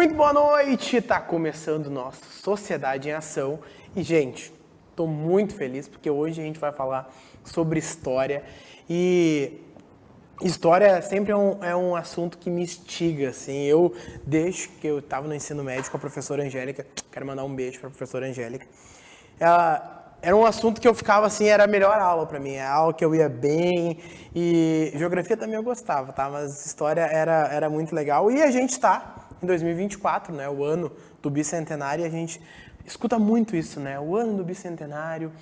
Muito boa noite! Tá começando o nosso Sociedade em Ação. E, gente, tô muito feliz porque hoje a gente vai falar sobre história. E história sempre é um assunto que me instiga, assim. Desde que eu tava no ensino médio com a professora Angélica, quero mandar um beijo pra professora Angélica. Era um assunto que eu ficava assim, era a melhor aula para mim, é a aula que eu ia bem, e geografia também eu gostava, tá? Mas história era muito legal. E a gente tá em 2024, né? O ano do bicentenário, e a gente escuta muito isso, né? O ano do bicentenário,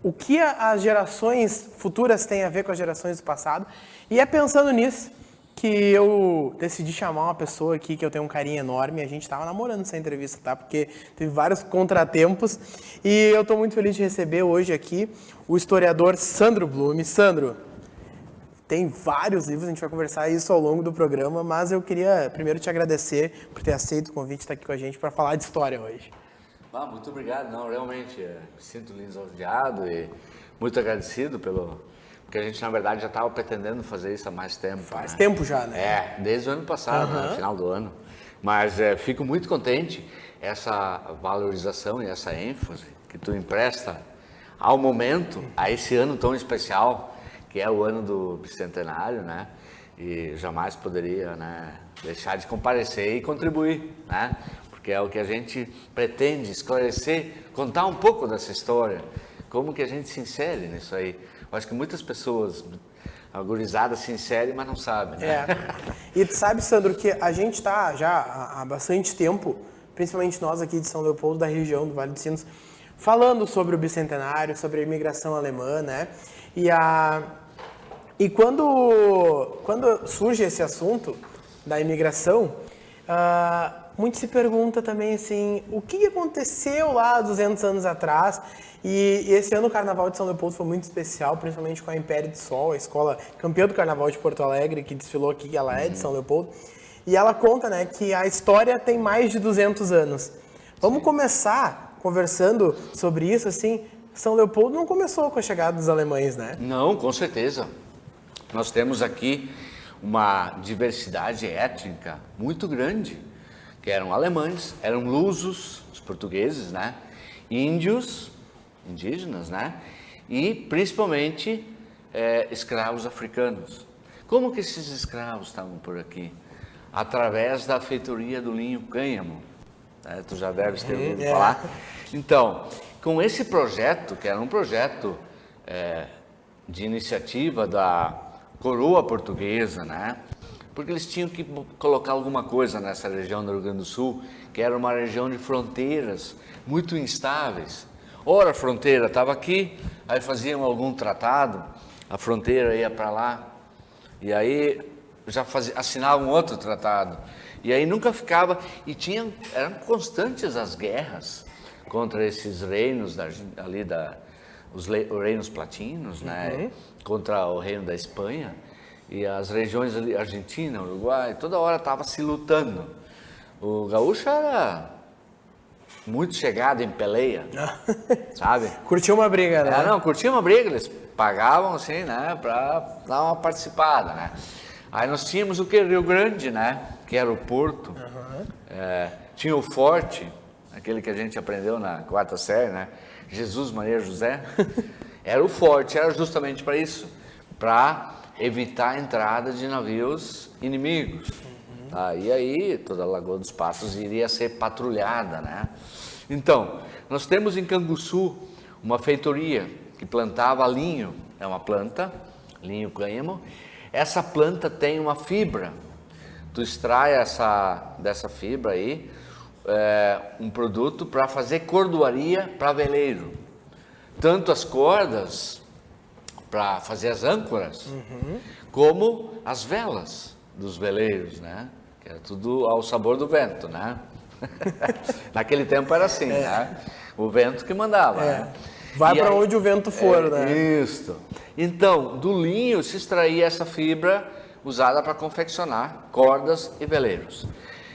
o que as gerações futuras têm a ver com as gerações do passado. E é pensando nisso que eu decidi chamar uma pessoa aqui que eu tenho um carinho enorme. A gente estava namorando essa entrevista, tá? Porque teve vários contratempos. E eu estou muito feliz de receber hoje aqui o historiador Sandro Blume. Sandro, tem vários livros, a gente vai conversar isso ao longo do programa, mas eu queria primeiro te agradecer por ter aceito o convite de estar aqui com a gente para falar de história hoje. Muito obrigado. Não, realmente, me sinto lisonjeado e muito agradecido porque a gente, na verdade, já estava pretendendo fazer isso há mais tempo. Faz tempo já, né? Desde o ano passado, no final do ano. Mas fico muito contente essa valorização e essa ênfase que tu empresta ao momento, a esse ano tão especial, que é o ano do bicentenário, né? E jamais poderia, né, deixar de comparecer e contribuir, né? Porque é o que a gente pretende esclarecer, contar um pouco dessa história, como que a gente se insere nisso aí. Eu acho que muitas pessoas, a gurizada, se insere, mas não sabem, né? E tu sabe, Sandro, que a gente está já há bastante tempo, principalmente nós aqui de São Leopoldo, da região do Vale dos Sinos, falando sobre o bicentenário, sobre a imigração alemã, né? E quando surge esse assunto da imigração, muito se pergunta também assim, o que aconteceu lá 200 anos atrás? E esse ano o Carnaval de São Leopoldo foi muito especial, principalmente com a Império de Sol, a escola campeã do Carnaval de Porto Alegre, que desfilou aqui, ela é de São Leopoldo. E ela conta, né, que a história tem mais de 200 anos. Vamos começar conversando sobre isso, assim. São Leopoldo não começou com a chegada dos alemães, né? Não, com certeza. Nós temos aqui uma diversidade étnica muito grande, que eram alemães, eram lusos, os portugueses, né? Índios, indígenas, né? E principalmente escravos africanos. Como que esses escravos estavam por aqui? Através da feitoria do linho cânhamo, né? Tu já deves ter ouvido falar. Então, com esse projeto, que era um projeto de iniciativa da coroa portuguesa, né? Porque eles tinham que colocar alguma coisa nessa região do Rio Grande do Sul, que era uma região de fronteiras muito instáveis. Ora, a fronteira estava aqui, aí faziam algum tratado, a fronteira ia para lá, e aí já assinavam outro tratado. E aí nunca ficava, eram constantes as guerras contra esses reinos os reinos platinos, né? Contra o reino da Espanha. E as regiões ali, Argentina, Uruguai, toda hora estava se lutando. O gaúcho era muito chegado em peleia, sabe? Curtiu uma briga, né? Não, curtia uma briga, eles pagavam assim, né, para dar uma participada, né? Aí nós tínhamos o que? Rio Grande, né, que era o porto. Tinha o forte, aquele que a gente aprendeu na 4ª série, né? Jesus, Maria, José. Era o forte, era justamente para isso, para evitar a entrada de navios inimigos. E aí toda a Lagoa dos Patos iria ser patrulhada, né? Então, nós temos em Canguçu uma feitoria que plantava linho, é uma planta, linho cânhamo. Essa planta tem uma fibra, tu extrai dessa fibra aí, um produto para fazer cordoaria para veleiro. Tanto as cordas para fazer as âncoras, como as velas dos veleiros, né? Que era tudo ao sabor do vento, né? Naquele tempo era assim, né? O vento que mandava, né? Vai para onde o vento for, né? Isso. Então, do linho se extraía essa fibra usada para confeccionar cordas e veleiros.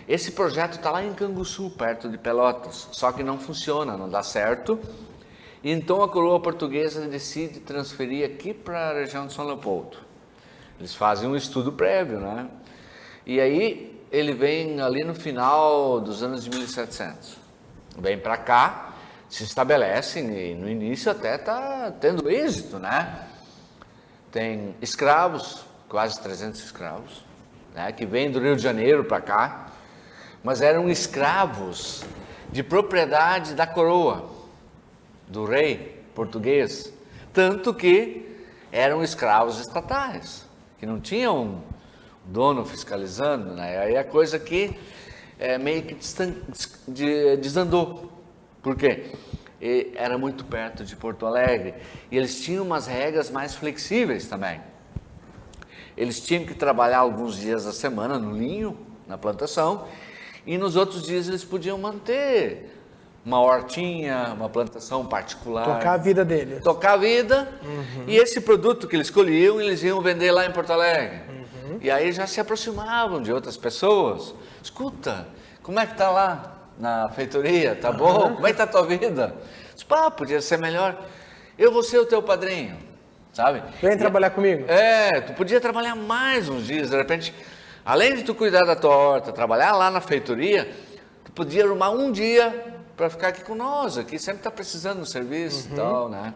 Esse projeto está lá em Canguçu, perto de Pelotas, só que não funciona, não dá certo. Então a coroa portuguesa decide transferir aqui para a região de São Leopoldo. Eles fazem um estudo prévio, né? E aí ele vem ali no final dos anos de 1700. Vem para cá, se estabelece e no início até está tendo êxito, né? Tem escravos, quase 300 escravos, né? Que vêm do Rio de Janeiro para cá, mas eram escravos de propriedade da coroa, do rei português, tanto que eram escravos estatais, que não tinham dono fiscalizando, né? Aí a coisa que meio que desandou. Por quê? Era muito perto de Porto Alegre e eles tinham umas regras mais flexíveis também. Eles tinham que trabalhar alguns dias da semana no linho, na plantação, e nos outros dias eles podiam manter uma hortinha, uma plantação particular. Tocar a vida deles. Tocar a vida, e esse produto que eles escolhiam, eles iam vender lá em Porto Alegre. E aí já se aproximavam de outras pessoas. Escuta, como é que tá lá na feitoria? Tá bom? Como é que tá a tua vida? Pá, podia ser melhor. Eu vou ser o teu padrinho, sabe? Vem trabalhar comigo. Tu podia trabalhar mais uns dias, de repente, além de tu cuidar da tua horta, trabalhar lá na feitoria, tu podia arrumar um dia para ficar aqui com nós, aqui sempre está precisando do serviço e tal, né?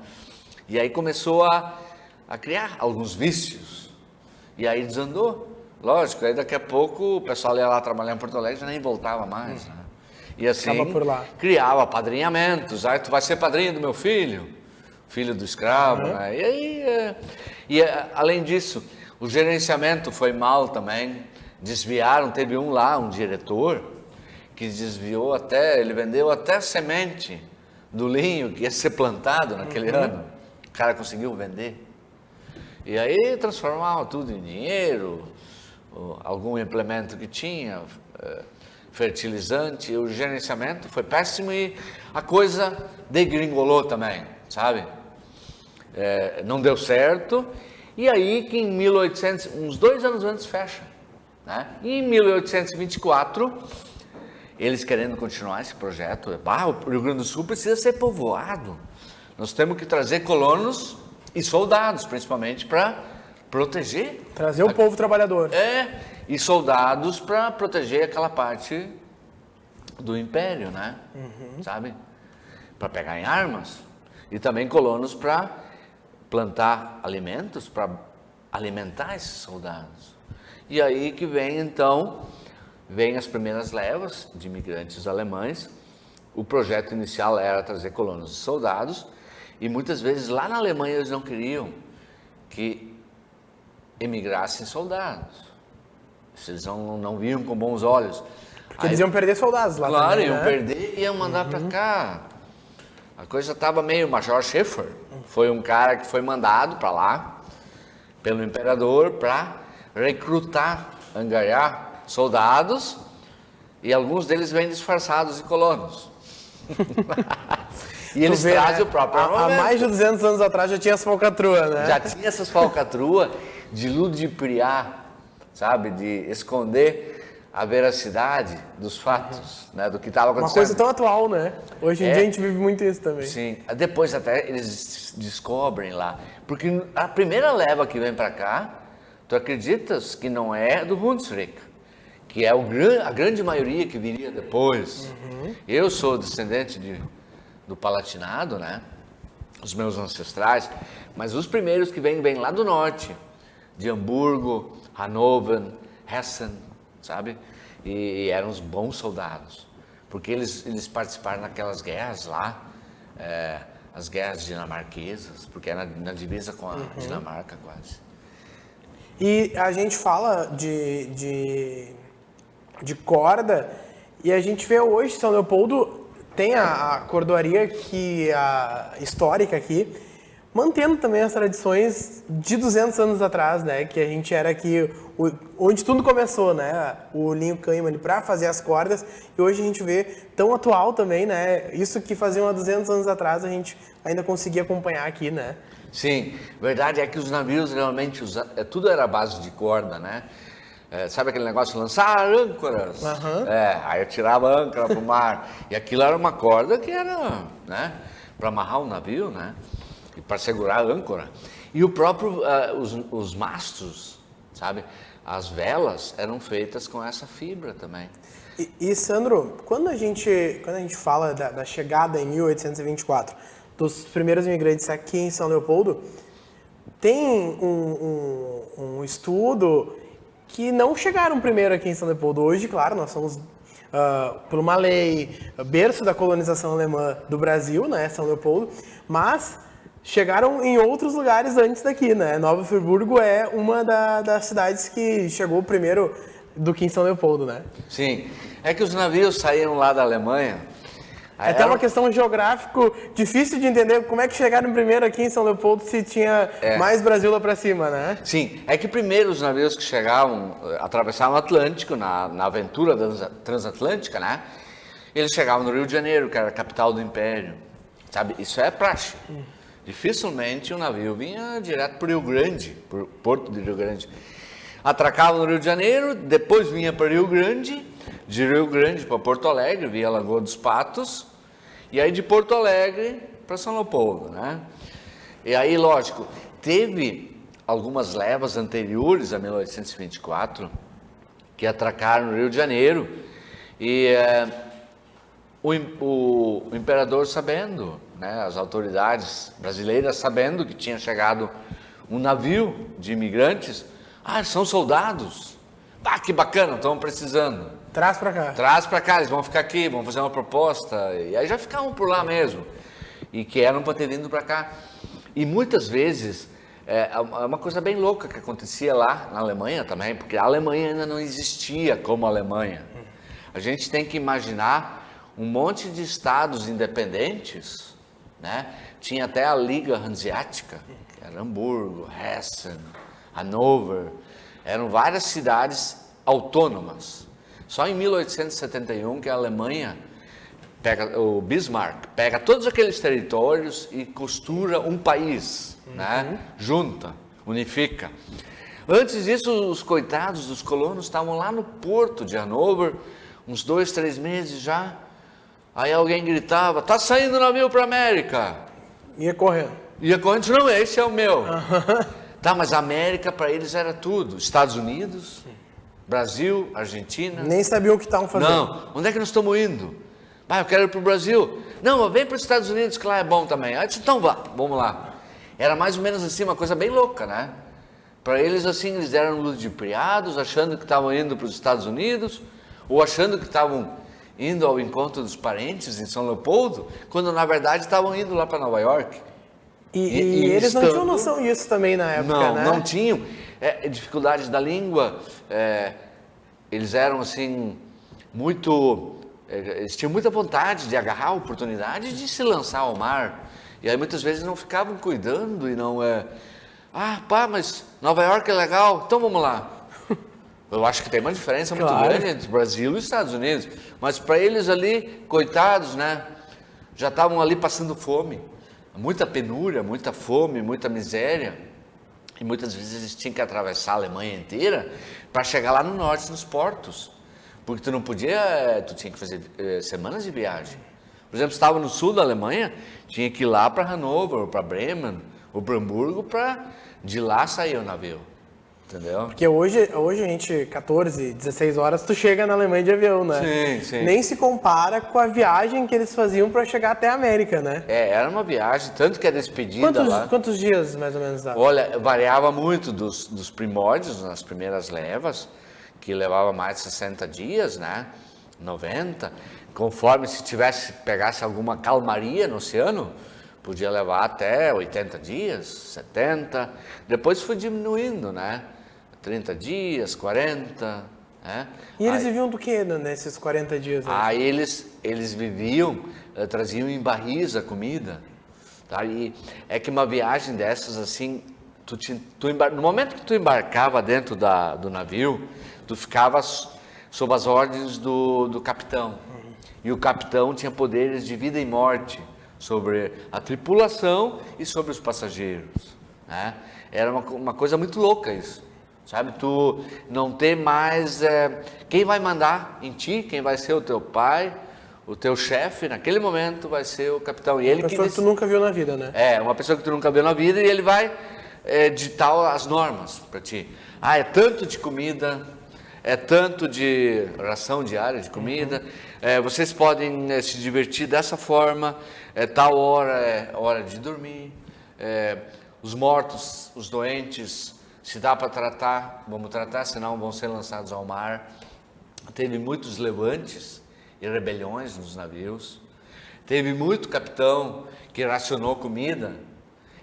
E aí começou a criar alguns vícios, e aí desandou, lógico, aí daqui a pouco o pessoal ia lá trabalhar em Porto Alegre e já nem voltava mais, né? E assim, por lá. criava apadrinhamentos, aí tu vai ser padrinho do meu filho, filho do escravo, né? E aí, além disso, o gerenciamento foi mal também, desviaram, teve um diretor, que desviou ele vendeu até a semente do linho que ia ser plantado naquele ano. O cara conseguiu vender. E aí transformava tudo em dinheiro, algum implemento que tinha, fertilizante, o gerenciamento foi péssimo e a coisa degringolou também, sabe? Não deu certo, e aí que em 1800, uns 2 anos antes fecha, né? E em 1824, eles querendo continuar esse projeto, o Rio Grande do Sul precisa ser povoado, nós temos que trazer colonos e soldados, principalmente para proteger. Trazer o povo trabalhador. E soldados para proteger aquela parte do império, né? Sabe? Para pegar em armas. E também colonos para plantar alimentos, para alimentar esses soldados. E aí que vem, então, as primeiras levas de imigrantes alemães. O projeto inicial era trazer colonos e soldados. E muitas vezes lá na Alemanha eles não queriam que emigrassem soldados. Eles não viam com bons olhos. Porque eles iam perder soldados lá claro, também, iam perder e iam mandar para cá. A coisa estava meio... Major Schaefer foi um cara que foi mandado para lá pelo imperador para recrutar, angariar soldados, e alguns deles vêm disfarçados de colonos. E eles trazem o próprio armamento. Há mais de 200 anos atrás já tinha as falcatruas, né? Já tinha essas falcatruas de ludibriar, sabe? De esconder a veracidade dos fatos, né? Do que estava acontecendo. Uma coisa tão atual, né? Hoje em dia a gente vive muito isso também. Sim. Depois até eles descobrem lá. Porque a primeira leva que vem para cá, tu acreditas que não é do Hunsrück, que é a grande maioria que viria depois. Eu sou descendente do Palatinado, né? Os meus ancestrais, mas os primeiros que vêm lá do norte, de Hamburgo, Hannover, Hessen, sabe? E eram os bons soldados, porque eles participaram naquelas guerras lá, as guerras dinamarquesas, porque era na divisa com a Dinamarca quase. E a gente fala de corda, e a gente vê hoje São Leopoldo tem a cordoaria histórica aqui, mantendo também as tradições de 200 anos atrás, né? Que a gente era aqui, onde tudo começou, né? O linho cânhamo ali para fazer as cordas, e hoje a gente vê tão atual também, né? Isso que faziam há 200 anos atrás, a gente ainda conseguia acompanhar aqui, né? Sim, verdade é que os navios realmente tudo era a base de corda, né? Sabe aquele negócio de lançar âncoras? Aí eu tirava a âncora pro mar. E aquilo era uma corda que era, né? Para amarrar o navio, né? E para segurar a âncora. E o próprio, os mastros, sabe? as velas eram feitas com essa fibra também. E Sandro, quando a gente fala da chegada em 1824 dos primeiros imigrantes aqui em São Leopoldo, tem um estudo que não chegaram primeiro aqui em São Leopoldo. Hoje, claro, nós somos, por uma lei, berço da colonização alemã do Brasil, né, São Leopoldo, mas chegaram em outros lugares antes daqui, né? Nova Friburgo é uma das cidades que chegou primeiro do que em São Leopoldo, né? Sim, é que os navios saíram lá da Alemanha. É até uma questão geográfico difícil de entender como é que chegaram primeiro aqui em São Leopoldo se tinha mais Brasil lá pra cima, né? Sim, é que primeiro os navios que chegavam, atravessavam o Atlântico, na aventura transatlântica, né? Eles chegavam no Rio de Janeiro, que era a capital do Império, sabe? Isso é praxe. Dificilmente um navio vinha direto para o Rio Grande, para o Porto de Rio Grande. Atracava no Rio de Janeiro, depois vinha para Rio Grande, de Rio Grande para Porto Alegre, via Lagoa dos Patos, e aí de Porto Alegre para São Leopoldo, né? E aí, lógico, teve algumas levas anteriores a 1824 que atracaram no Rio de Janeiro, e o imperador sabendo, né, as autoridades brasileiras sabendo que tinha chegado um navio de imigrantes, são soldados, que bacana, estão precisando. Traz pra cá. Traz pra cá, eles vão ficar aqui, vão fazer uma proposta, e aí já ficavam por lá mesmo, e que eram para ter vindo pra cá. E muitas vezes, é uma coisa bem louca que acontecia lá na Alemanha também, porque a Alemanha ainda não existia como Alemanha. A gente tem que imaginar um monte de estados independentes, né? Tinha até a Liga Hanseática, que era Hamburgo, Hessen, Hannover, eram várias cidades autônomas. Só em 1871 que a Alemanha o Bismarck pega todos aqueles territórios e costura um país, né? Junta, unifica. Antes disso, os coitados dos colonos estavam lá no porto de Hannover, uns 2, 3 meses já. Aí alguém gritava, tá saindo navio para América. Ia correndo. Ia correndo, não, esse é o meu. Tá, mas a América para eles era tudo. Estados Unidos, Brasil, Argentina. Nem sabiam o que estavam fazendo. Não, onde é que nós estamos indo? Eu quero ir para o Brasil. Não, vem para os Estados Unidos, que lá é bom também. Aí disse, então vamos lá. Era mais ou menos assim, uma coisa bem louca, né? Para eles, assim, eles eram ludibriados, achando que estavam indo para os Estados Unidos, ou achando que estavam indo ao encontro dos parentes em São Leopoldo, quando na verdade estavam indo lá para Nova York. E eles não tinham noção disso também na época, né? Não tinham. Dificuldades da língua, eles eram assim, eles tinham muita vontade de agarrar a oportunidade de se lançar ao mar. E aí muitas vezes não ficavam cuidando e não mas Nova York é legal, então vamos lá. Eu acho que tem uma diferença muito grande entre Brasil e Estados Unidos. Mas para eles ali, coitados, né? Já estavam ali passando fome. Muita penúria, muita fome, muita miséria. E muitas vezes eles tinham que atravessar a Alemanha inteira para chegar lá no norte, nos portos. Porque tu não podia, tu tinha que fazer semanas de viagem. Por exemplo, se estava no sul da Alemanha, tinha que ir lá para Hannover, ou para Bremen, ou para Hamburgo, para de lá sair o navio. Entendeu? Porque hoje a gente, 14, 16 horas, tu chega na Alemanha de avião, né? Sim, sim. Nem se compara com a viagem que eles faziam para chegar até a América, né? Era uma viagem, tanto que a despedida lá... Quantos dias, mais ou menos, dava? Olha, variava muito dos primórdios, nas primeiras levas, que levava mais de 60 dias, né? 90. Conforme se pegasse alguma calmaria no oceano, podia levar até 80 dias, 70. Depois foi diminuindo, né? 30 dias, 40, né? E eles viviam do que nesses 40 dias? Aí eles viviam, traziam em barris a comida. Tá? E é que uma viagem dessas, assim, no momento que tu embarcava dentro do navio, tu ficava sob as ordens do capitão. E o capitão tinha poderes de vida e morte sobre a tripulação e sobre os passageiros, né? Era uma coisa muito louca isso, sabe? Tu não ter mais quem vai mandar em ti, quem vai ser o teu pai, o teu chefe, naquele momento vai ser o capitão. E ele uma pessoa que tu nunca viu na vida, né? Uma pessoa que tu nunca viu na vida, e ele vai ditar as normas para ti. É tanto de comida, é tanto de ração diária de comida, vocês podem se divertir dessa forma, tal hora é hora de dormir, os mortos, os doentes, se dá para tratar, vamos tratar, senão vão ser lançados ao mar. Teve muitos levantes e rebeliões nos navios, teve muito capitão que racionou comida,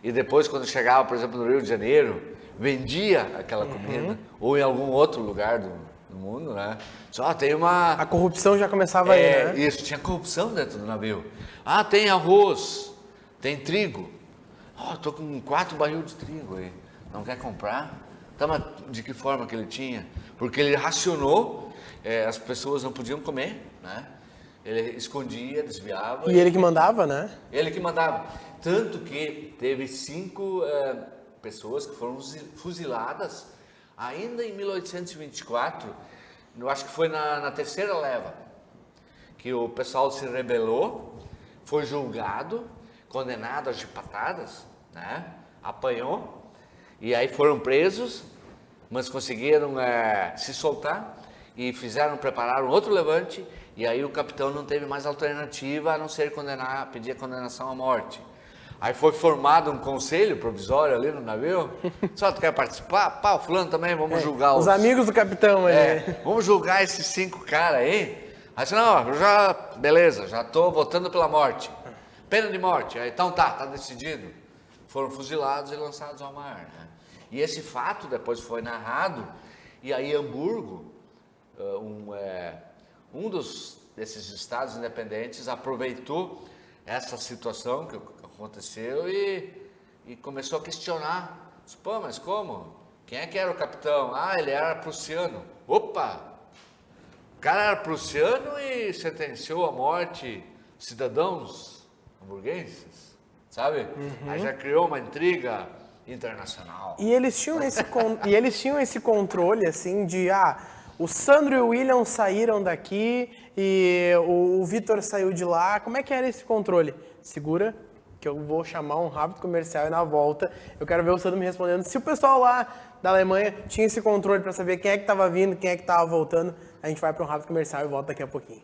e depois quando chegava, por exemplo, no Rio de Janeiro, vendia aquela comida, ou em algum outro lugar do mundo, né? Só tem uma... A corrupção já começava aí, né? Isso, tinha corrupção dentro do navio. Tem arroz, tem trigo. Tô com 4 barril de trigo aí, não quer comprar? Tá, mas de que forma que ele tinha? Porque ele racionou, as pessoas não podiam comer, né? Ele escondia, desviava. E ele que mandava, né? Ele que mandava. Tanto que teve 5 pessoas que foram fuziladas ainda em 1824, eu acho que foi na terceira leva, que o pessoal se rebelou, foi julgado, condenado a chibatadas, né? Apanhou, e aí foram presos, mas conseguiram se soltar e prepararam outro levante, e aí o capitão não teve mais alternativa a não ser pedir a condenação à morte. Aí foi formado um conselho provisório ali no navio. Só tu quer participar? Pá, o fulano também, vamos julgar os amigos do capitão aí. Vamos julgar esses 5 caras aí. Aí disse, não, beleza, já tô votando pela morte. Pena de morte. Aí, então tá decidido. Foram fuzilados e lançados ao mar, né? E esse fato depois foi narrado, e aí Hamburgo, desses estados independentes, aproveitou essa situação que aconteceu e começou a questionar. Pô, mas como? Quem é que era o capitão? Ele era prussiano. Opa! O cara era prussiano e sentenciou à morte cidadãos hamburgueses, sabe? Aí já criou uma intriga internacional. E eles tinham esse controle, assim, de... o Sandro e o William saíram daqui e o Vitor saiu de lá. Como é que era esse controle? Segura, que eu vou chamar um rápido comercial e na volta eu quero ver o Sandro me respondendo se o pessoal lá da Alemanha tinha esse controle para saber quem é que estava vindo, quem é que estava voltando. A gente vai para um rápido comercial e volta daqui a pouquinho.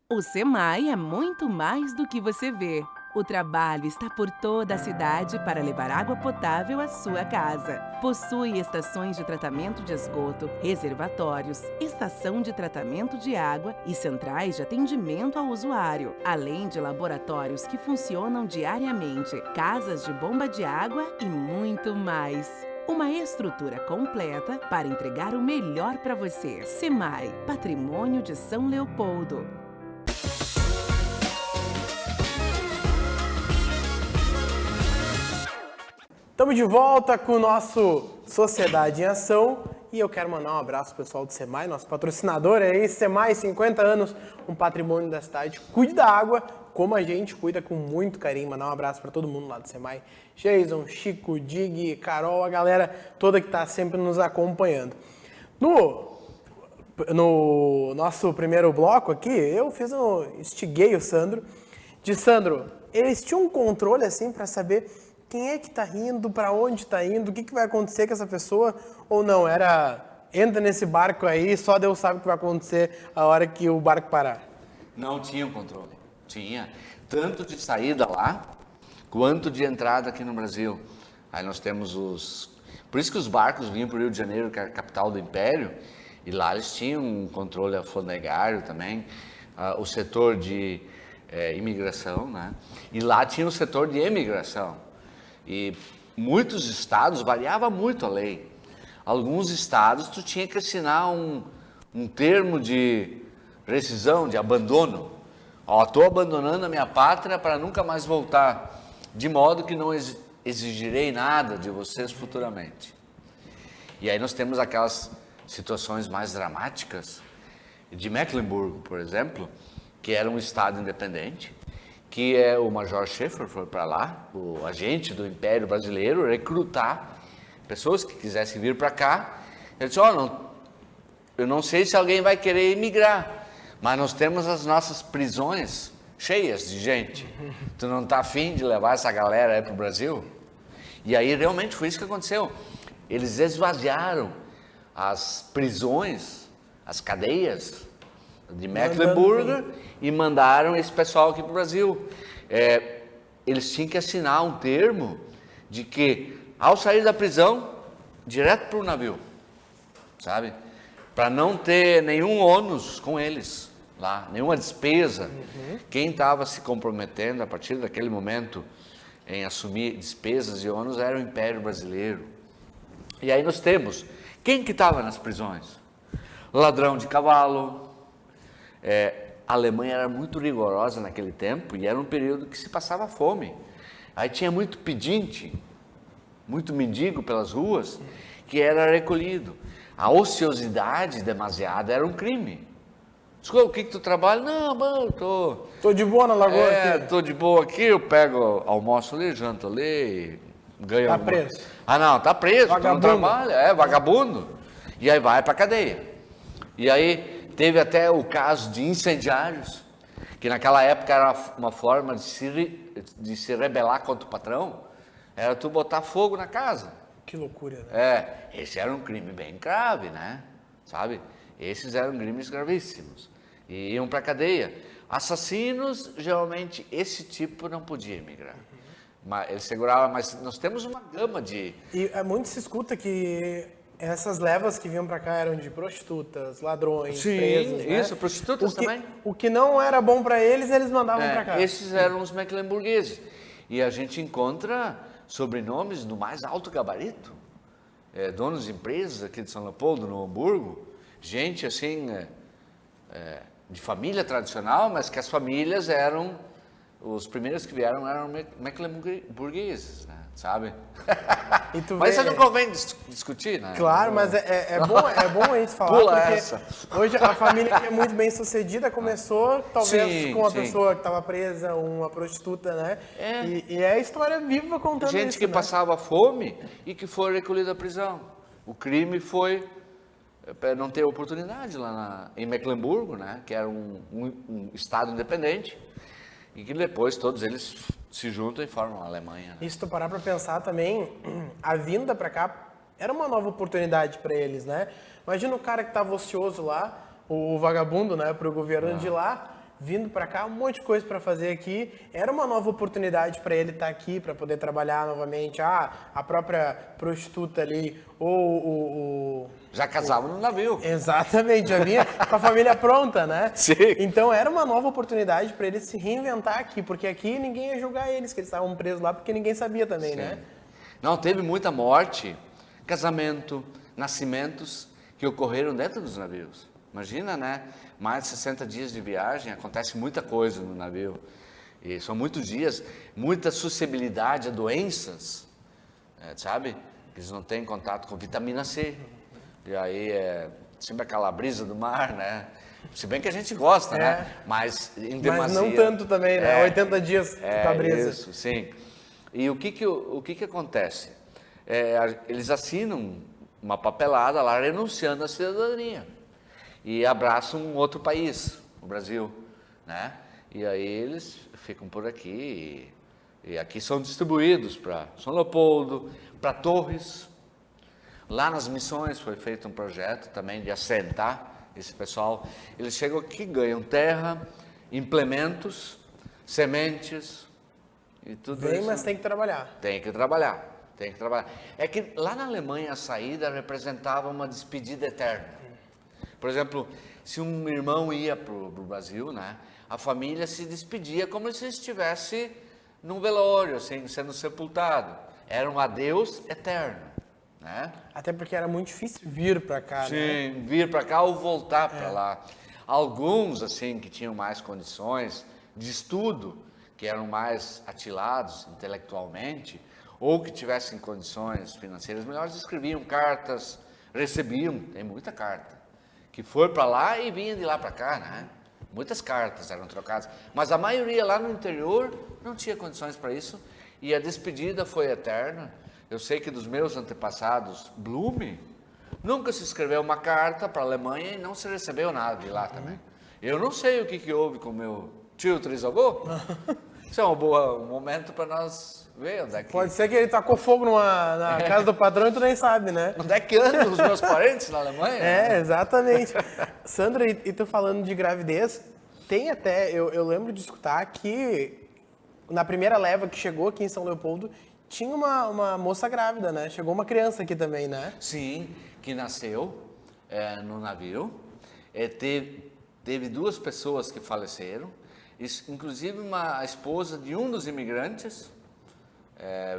O SEMAI é muito mais do que você vê. O trabalho está por toda a cidade para levar água potável à sua casa. Possui estações de tratamento de esgoto, reservatórios, estação de tratamento de água e centrais de atendimento ao usuário, além de laboratórios que funcionam diariamente, casas de bomba de água e muito mais. Uma estrutura completa para entregar o melhor para você. SEMAI, Patrimônio de São Leopoldo. Estamos de volta com o nosso Sociedade em Ação e eu quero mandar um abraço pro pessoal do SEMAI, nosso patrocinador aí, SEMAI, 50 anos, um patrimônio da cidade. Cuide da água como a gente cuida com muito carinho. Mandar um abraço para todo mundo lá do SEMAI. Jason, Chico, Dig, Carol, a galera toda que está sempre nos acompanhando. No nosso primeiro bloco aqui, instiguei o Sandro. Sandro, eles tinham um controle assim para saber quem é que está indo, para onde está indo, o que vai acontecer com essa pessoa, ou não, entra nesse barco aí, só Deus sabe o que vai acontecer a hora que o barco parar. Não tinha controle, tinha tanto de saída lá, quanto de entrada aqui no Brasil. Aí nós temos por isso que os barcos vinham para o Rio de Janeiro, que é a capital do Império, e lá eles tinham um controle alfandegário também, o setor de imigração, né? E lá tinha o setor de emigração. E muitos estados, variava muito a lei. Alguns estados tu tinha que assinar um termo de rescisão, de abandono. Estou abandonando a minha pátria para nunca mais voltar, de modo que não exigirei nada de vocês futuramente. E aí nós temos aquelas situações mais dramáticas de Mecklenburgo, por exemplo, que era um estado independente, que o Major Schaefer foi para lá, o agente do Império Brasileiro, recrutar pessoas que quisessem vir para cá. Ele disse, eu não sei se alguém vai querer emigrar, mas nós temos as nossas prisões cheias de gente. Tu não tá afim de levar essa galera aí pro Brasil? E aí realmente foi isso que aconteceu. Eles esvaziaram as prisões, as cadeias de Mecklenburg e mandaram esse pessoal aqui pro Brasil. Eles tinham que assinar um termo de que, ao sair da prisão, direto para o navio, sabe? Para não ter nenhum ônus com eles lá, nenhuma despesa. Quem estava se comprometendo a partir daquele momento em assumir despesas e ônus era o Império Brasileiro. E aí nós temos, quem que estava nas prisões? Ladrão de cavalo. A Alemanha era muito rigorosa naquele tempo e era um período que se passava fome. Aí tinha muito pedinte, muito mendigo pelas ruas, que era recolhido. A ociosidade demasiada era um crime. Desculpa, o que tu trabalha? Não, mano, Tô de boa na lagoa aqui. Tô de boa aqui, eu pego almoço ali, janto ali, ganho Tá preso. Ah, não, tá preso, Vagabundo. tu não trabalha, vagabundo. E aí vai pra cadeia. E aí teve até o caso de incendiários, que naquela época era uma forma de se rebelar contra o patrão, era tu botar fogo na casa. Que loucura, né? Esse era um crime bem grave, né? Sabe? Esses eram crimes gravíssimos. E iam pra cadeia. Assassinos, geralmente, esse tipo não podia emigrar. Mas ele segurava, mas nós temos uma gama de... E muito se escuta que essas levas que vinham pra cá eram de prostitutas, ladrões, presos, né? Isso, prostitutas também. O que não era bom pra eles mandavam pra cá. Esses eram os mecklenburgueses. E a gente encontra sobrenomes do mais alto gabarito. Donos de empresas aqui de São Leopoldo, no Hamburgo. Gente, assim, de família tradicional, mas que as famílias eram... Os primeiros que vieram eram mecklenburgueses, né? Sabe? Mas isso não convém discutir, né? Claro, mas é bom a gente falar, Pula porque essa. hoje a família que é muito bem sucedida começou, talvez, com uma sim. pessoa que estava presa, uma prostituta, né? E é a história viva contando Gente isso, que né? passava fome e que foi recolhida à prisão. O crime foi não ter oportunidade lá em Mecklemburgo, né? Que era um estado independente. E que depois todos eles se juntam e formam a Alemanha. Né? E se tu parar para pensar também, a vinda para cá era uma nova oportunidade para eles, né? Imagina o cara que estava ocioso lá, o vagabundo, né, para o governo de lá, vindo para cá, um monte de coisa para fazer aqui. Era uma nova oportunidade para ele estar aqui, para poder trabalhar novamente. A própria prostituta ali, ou já casavam no navio. Exatamente, já vinha com a família pronta, né? Sim. Então era uma nova oportunidade para eles se reinventar aqui, porque aqui ninguém ia julgar eles, que eles estavam presos lá, porque ninguém sabia também, né? Não, teve muita morte, casamento, nascimentos que ocorreram dentro dos navios. Imagina, né? Mais de 60 dias de viagem, acontece muita coisa no navio. E são muitos dias, muita suscetibilidade a doenças, sabe? Eles não têm contato com vitamina C. E aí sempre aquela brisa do mar, né? Se bem que a gente gosta, né? Mas em demasia. Mas não tanto também, né? 80 dias com a brisa. Isso, sim. E o que acontece? Eles assinam uma papelada lá renunciando à cidadania e abraçam um outro país, o Brasil, né? E aí eles ficam por aqui e aqui são distribuídos para São Leopoldo, para Torres. Lá nas missões foi feito um projeto também de assentar esse pessoal. Eles chegam aqui, ganham terra, implementos, sementes e tudo isso. Mas tem que trabalhar. Tem que trabalhar. É que lá na Alemanha a saída representava uma despedida eterna. Por exemplo, se um irmão ia para o Brasil, né, a família se despedia como se estivesse num velório, assim, sendo sepultado. Era um adeus eterno, né? Até porque era muito difícil vir para cá, né? Sim, vir para cá ou voltar para lá. Alguns, assim, que tinham mais condições de estudo, que eram mais atilados intelectualmente, ou que tivessem condições financeiras melhores, escreviam cartas, recebiam, tem muita carta, que foi para lá e vinha de lá para cá, né? Muitas cartas eram trocadas, mas a maioria lá no interior não tinha condições para isso, e a despedida foi eterna. Eu sei que dos meus antepassados, Blume, nunca se escreveu uma carta para a Alemanha e não se recebeu nada de lá também. Eu não sei o que houve com o meu tio trisavô? Isso é um momento para nós ver onde é que... Pode ser que ele tacou fogo na casa do patrão e tu nem sabe, né? Onde é que andam os meus parentes na Alemanha? É, exatamente. Sandra, e tu falando de gravidez, tem até, eu lembro de escutar que na primeira leva que chegou aqui em São Leopoldo, tinha uma moça grávida, né? Chegou uma criança aqui também, né? Sim, que nasceu no navio. Teve 2 pessoas que faleceram, inclusive a esposa de um dos imigrantes.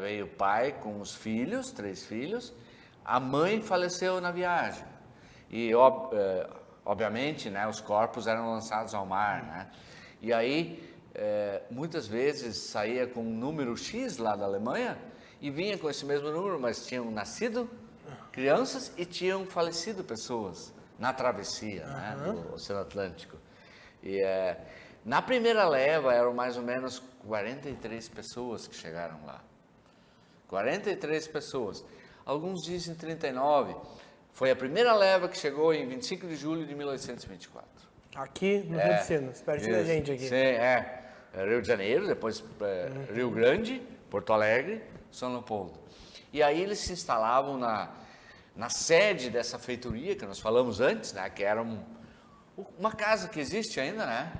Veio o pai com os filhos, 3 filhos. A mãe faleceu na viagem. E, obviamente, né, os corpos eram lançados ao mar, né? E aí, muitas vezes saía com um número X lá da Alemanha e vinha com esse mesmo número, mas tinham nascido crianças e tinham falecido pessoas na travessia, né, do Oceano Atlântico. E na primeira leva eram mais ou menos 43 pessoas que chegaram lá. 43 pessoas. Alguns dizem 39. Foi a primeira leva que chegou em 25 de julho de 1824. Aqui no Rio de Sinos, pertinho da gente aqui. Sim, Rio de Janeiro, depois Rio Grande, Porto Alegre, São Leopoldo. E aí eles se instalavam na sede dessa feitoria que nós falamos antes, né? Que era uma casa que existe ainda, né?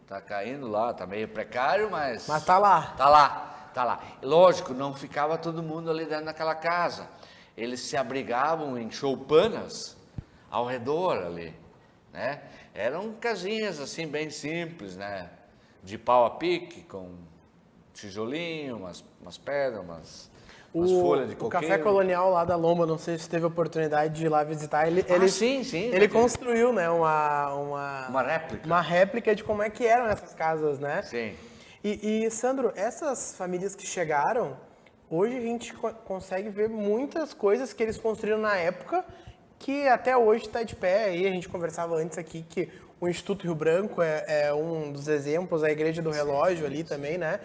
Tá caindo lá, tá meio precário, mas... Mas tá lá. Tá lá. Lógico, não ficava todo mundo ali dentro daquela casa. Eles se abrigavam em choupanas ao redor ali, né? Eram casinhas assim bem simples, né? De pau a pique, com tijolinho, umas pedras, umas folhas de O coqueiro. Café Colonial lá da Lomba, não sei se teve a oportunidade de ir lá visitar. Sim. Ele construiu, né, uma réplica. Uma réplica de como é que eram essas casas, né? Sim. E Sandro, essas famílias que chegaram, hoje a gente consegue ver muitas coisas que eles construíram na época que até hoje está de pé. Aí a gente conversava antes aqui que o Instituto Rio Branco é um dos exemplos, a Igreja do Relógio ali também, né?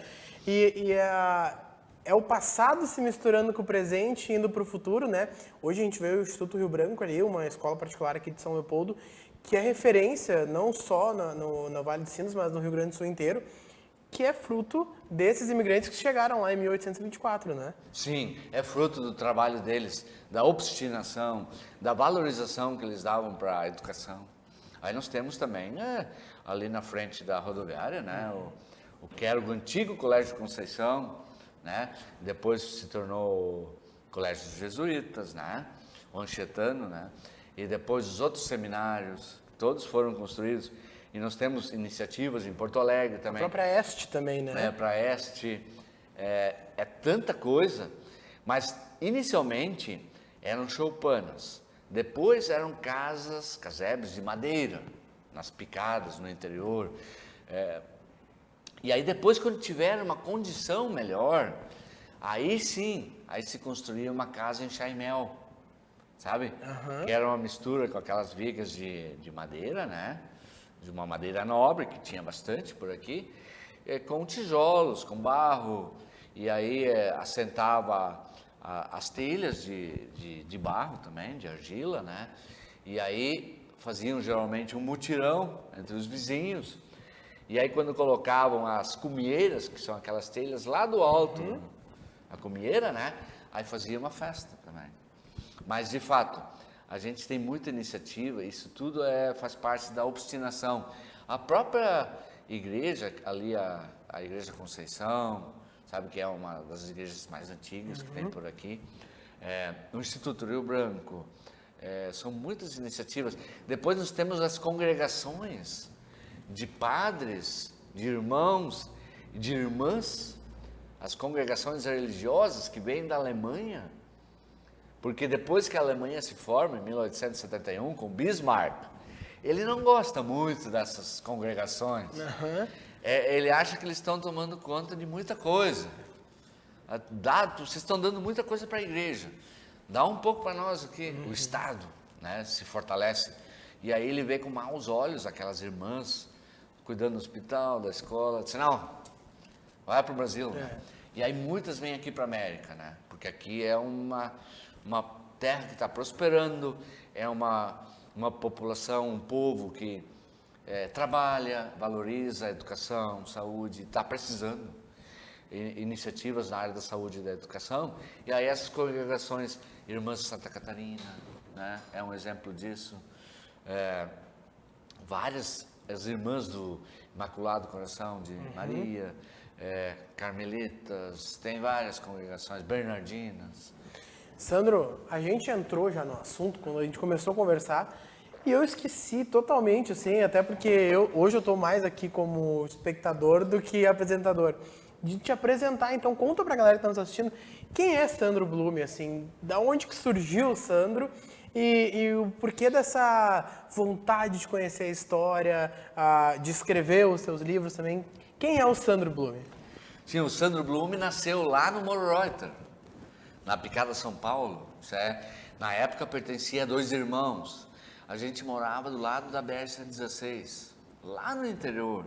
É o passado se misturando com o presente e indo para o futuro, né? Hoje a gente vê o Instituto Rio Branco ali, uma escola particular aqui de São Leopoldo, que é referência não só no Vale dos Sinos, mas no Rio Grande do Sul inteiro, que é fruto desses imigrantes que chegaram lá em 1824, né? Sim, é fruto do trabalho deles, da obstinação, da valorização que eles davam para a educação. Aí nós temos também, ali na frente da rodoviária, né, o antigo Colégio Conceição, né, depois se tornou Colégio dos Jesuítas, né, o Anchetano, né, e depois os outros seminários, todos foram construídos. E nós temos iniciativas em Porto Alegre também. A própria Este também, né? Para Este. É tanta coisa. Mas, inicialmente, eram choupanas. Depois eram casebres de madeira, nas picadas, no interior. E aí, depois, quando tiveram uma condição melhor, aí sim, aí se construía uma casa em chaimel, sabe? Que era uma mistura com aquelas vigas de madeira, né? De uma madeira nobre, que tinha bastante por aqui, com tijolos, com barro, e aí assentava as telhas de barro também, de argila, né? E aí faziam geralmente um mutirão entre os vizinhos, e aí quando colocavam as cumieiras, que são aquelas telhas lá do alto, a cumieira, né? Aí fazia uma festa também. Mas, de fato, a gente tem muita iniciativa, isso tudo faz parte da obstinação. A própria igreja, ali a Igreja Conceição, sabe, que é uma das igrejas mais antigas que tem por aqui, o Instituto Rio Branco, são muitas iniciativas. Depois nós temos as congregações de padres, de irmãos e de irmãs, as congregações religiosas que vêm da Alemanha. Porque depois que a Alemanha se forma, em 1871, com Bismarck, ele não gosta muito dessas congregações. Ele acha que eles estão tomando conta de muita coisa. Vocês estão dando muita coisa para a igreja. Dá um pouco para nós aqui. O Estado, né, se fortalece. E aí ele vê com maus olhos aquelas irmãs cuidando do hospital, da escola. Diz, não, vai para o Brasil. E aí muitas vêm aqui para a América, né? Porque aqui é uma terra que está prosperando, é uma população, um povo que trabalha, valoriza a educação, saúde, está precisando iniciativas na área da saúde e da educação. E aí essas congregações, Irmãs de Santa Catarina, né, é um exemplo disso. Várias, as Irmãs do Imaculado Coração de Maria, Carmelitas, tem várias congregações, Bernardinas. Sandro, a gente entrou já no assunto quando a gente começou a conversar e eu esqueci totalmente, assim, até porque hoje eu estou mais aqui como espectador do que apresentador, de te apresentar. Então conta pra galera que está nos assistindo, quem é Sandro Blume, assim, da onde que surgiu o Sandro e o porquê dessa vontade de conhecer a história, de escrever os seus livros também. Quem é o Sandro Blume? Sim, o Sandro Blume nasceu lá no Morro Reuter, na Picada São Paulo. Na época pertencia a 2 irmãos. A gente morava do lado da BR-116, lá no interior.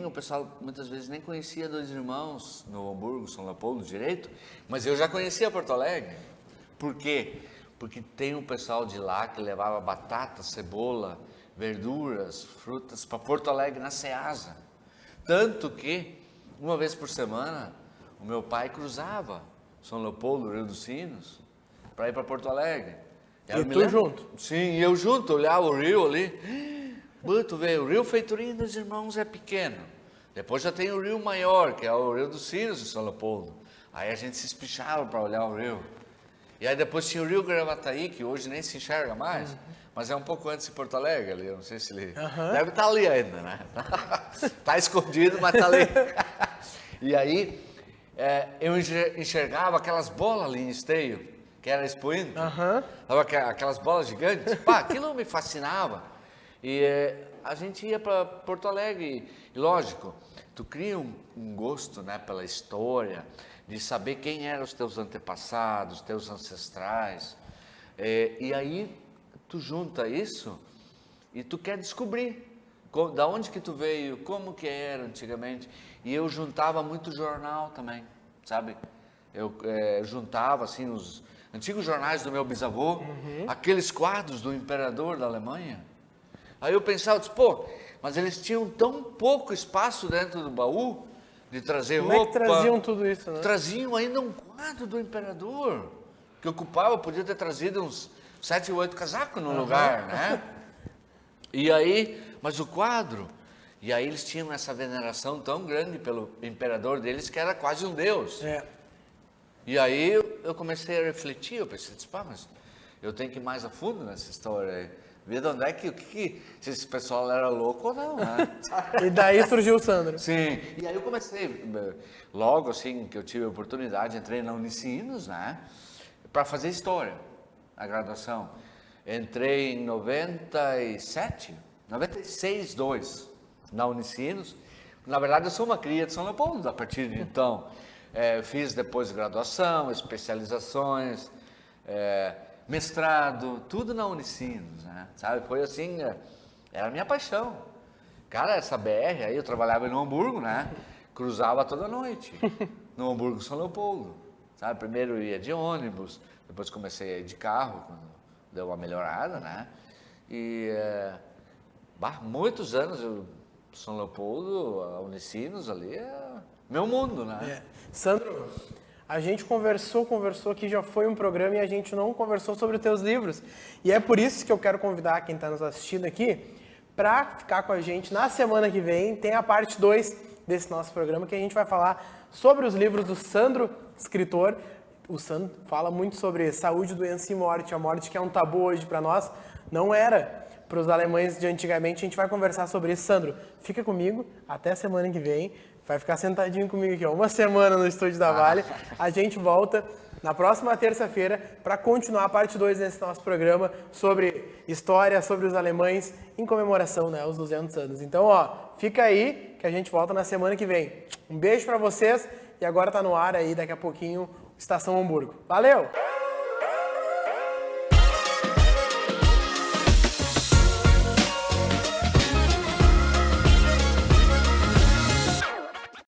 O pessoal muitas vezes nem conhecia 2 irmãos no Hamburgo, São Leopoldo direito, mas eu já conhecia Porto Alegre. Por quê? Porque tem um pessoal de lá que levava batata, cebola, verduras, frutas para Porto Alegre na Ceasa. Tanto que, uma vez por semana, o meu pai cruzava São Leopoldo, Rio dos Sinos, para ir para Porto Alegre. E tu junto? Sim, eu junto, olhava o rio ali. Tu vê, o Rio Feitorinho dos Irmãos é pequeno. Depois já tem o rio maior, que é o Rio dos Sinos de São Leopoldo. Aí a gente se espichava para olhar o rio. E aí depois tinha o Rio Gravataí, que hoje nem se enxerga mais, mas é um pouco antes de Porto Alegre ali, eu não sei se ele... Deve estar ali ainda, né? Está escondido, mas está ali. E aí eu enxergava aquelas bolas ali em Esteio, que era expoindo, aquelas bolas gigantes. Pá, aquilo me fascinava. E a gente ia para Porto Alegre, e lógico, tu cria um gosto, né, pela história, de saber quem eram os teus antepassados, teus ancestrais, e aí tu junta isso e tu quer descobrir da onde que tu veio, como que era antigamente. E eu juntava muito jornal também, sabe? Eu juntava assim os antigos jornais do meu bisavô, aqueles quadros do imperador da Alemanha. Aí eu pensava, mas eles tinham tão pouco espaço dentro do baú de trazer roupa. Como é que traziam tudo isso, né? Traziam ainda um quadro do imperador, que ocupava, podia ter trazido uns 7 ou 8 casacos no lugar, né? E aí, mas o quadro, e aí eles tinham essa veneração tão grande pelo imperador deles, que era quase um deus. E aí eu comecei a refletir, eu pensei, mas eu tenho que ir mais a fundo nessa história aí. Ver de onde é se esse pessoal era louco ou não, né? E daí surgiu o Sandro. Sim, e aí eu comecei, logo assim que eu tive a oportunidade, entrei na Unicinos, né? Para fazer história, a graduação. Entrei em 96, 2, na Unicinos. Na verdade, eu sou uma cria de São Leopoldo, a partir de então. Fiz depois graduação, especializações, mestrado, tudo na Unicinos, né? Sabe? Foi assim, era a minha paixão. Cara, essa BR aí, eu trabalhava no Hamburgo, né? Cruzava toda noite, no Hamburgo São Leopoldo, sabe? Primeiro eu ia de ônibus, depois comecei a ir de carro, quando deu uma melhorada, né? E muitos anos, São Leopoldo, a Unicinos ali, é meu mundo, né? Sandro, a gente conversou aqui, já foi um programa e a gente não conversou sobre os teus livros. E é por isso que eu quero convidar quem está nos assistindo aqui para ficar com a gente na semana que vem. Tem a parte 2 desse nosso programa que a gente vai falar sobre os livros do Sandro, escritor. O Sandro fala muito sobre saúde, doença e morte. A morte que é um tabu hoje para nós, não era para os alemães de antigamente. A gente vai conversar sobre isso. Sandro, fica comigo até a semana que vem. Vai ficar sentadinho comigo aqui, uma semana no estúdio da Vale. A gente volta na próxima terça-feira para continuar a parte 2 desse nosso programa sobre história, sobre os alemães, em comemoração, né, aos 200 anos. Então, fica aí que a gente volta na semana que vem. Um beijo para vocês e agora tá no ar aí, daqui a pouquinho, Estação Hamburgo. Valeu!